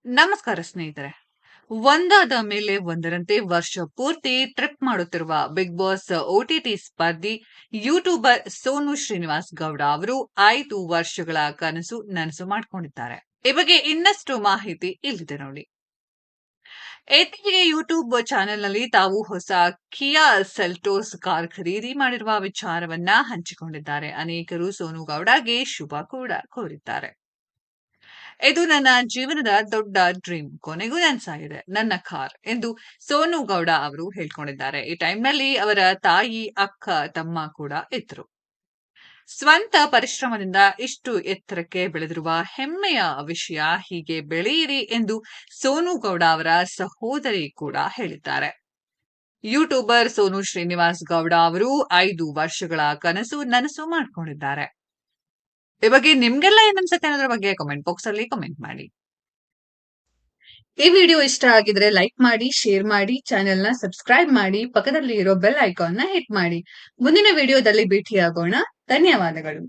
ನಮಸ್ಕಾರ ಸ್ನೇಹಿತರೆ. ಒಂದಾದ ಮೇಲೆ ಒಂದರಂತೆ ವರ್ಷ ಪೂರ್ತಿ ಟ್ರಿಪ್ ಮಾಡುತ್ತಿರುವ ಬಿಗ್ ಬಾಸ್ OTT ಸ್ಪರ್ಧಿ ಯೂಟ್ಯೂಬರ್ ಸೋನು ಶ್ರೀನಿವಾಸ್ ಗೌಡ ಅವರು 5 ವರ್ಷಗಳ ಕನಸು ನನಸು ಮಾಡಿಕೊಂಡಿದ್ದಾರೆ. ಈ ಬಗ್ಗೆ ಇನ್ನಷ್ಟು ಮಾಹಿತಿ ಇಲ್ಲಿದೆ ನೋಡಿ. ಇತ್ತೀಚೆಗೆ ಯೂಟ್ಯೂಬ್ ಚಾನೆಲ್ನಲ್ಲಿ ತಾವು ಹೊಸ ಕಿಯಾ ಸೆಲ್ಟೋಸ್ ಕಾರ್ ಖರೀದಿ ಮಾಡಿರುವ ವಿಚಾರವನ್ನ ಹಂಚಿಕೊಂಡಿದ್ದಾರೆ. ಅನೇಕರು ಸೋನು ಗೌಡಗೆ ಶುಭ ಕೂಡ ಕೋರಿದ್ದಾರೆ. ಇದು ನನ್ನ ಜೀವನದ ದೊಡ್ಡ ಡ್ರೀಮ್. ಕೊನೆಗೂ ನನ್ಸಾಗಿದೆ. ನನ್ನ ಕಾರ್ ಎಂದು ಸೋನು ಗೌಡ ಅವರು ಹೇಳ್ಕೊಂಡಿದ್ದಾರೆ. ಈ ಟೈಮ್ನಲ್ಲಿ ಅವರ ತಾಯಿ, ಅಕ್ಕ, ತಮ್ಮ ಕೂಡ ಇದ್ರು. ಸ್ವಂತ ಪರಿಶ್ರಮದಿಂದ ಇಷ್ಟು ಎತ್ತರಕ್ಕೆ ಬೆಳೆದಿರುವ ಹೆಮ್ಮೆಯ ವಿಷಯ. ಹೀಗೆ ಬೆಳೆಯಿರಿ ಎಂದು ಸೋನು ಗೌಡ ಅವರ ಸಹೋದರಿ ಕೂಡ ಹೇಳಿದ್ದಾರೆ. ಯೂಟ್ಯೂಬರ್ ಸೋನು ಶ್ರೀನಿವಾಸ್ ಗೌಡ ಅವರು 5 ವರ್ಷಗಳ ಕನಸು ನನಸು ಮಾಡ್ಕೊಂಡಿದ್ದಾರೆ. ಈ ಬಗ್ಗೆ ನಿಮ್ಗೆಲ್ಲ ಏನನ್ಸುತ್ತೆ ಅನ್ನೋದ್ರ ಬಗ್ಗೆ ಕಮೆಂಟ್ ಬಾಕ್ಸ್ ಅಲ್ಲಿ ಕಮೆಂಟ್ ಮಾಡಿ. ಈ ವಿಡಿಯೋ ಇಷ್ಟ ಆಗಿದ್ರೆ ಲೈಕ್ ಮಾಡಿ, ಶೇರ್ ಮಾಡಿ, ಚಾನೆಲ್ ನ ಸಬ್ಸ್ಕ್ರೈಬ್ ಮಾಡಿ, ಪಕ್ಕದಲ್ಲಿ ಇರೋ ಬೆಲ್ ಐಕಾನ್ ನ ಹಿಟ್ ಮಾಡಿ. ಮುಂದಿನ ವಿಡಿಯೋದಲ್ಲಿ ಭೇಟಿಯಾಗೋಣ. ಧನ್ಯವಾದಗಳು.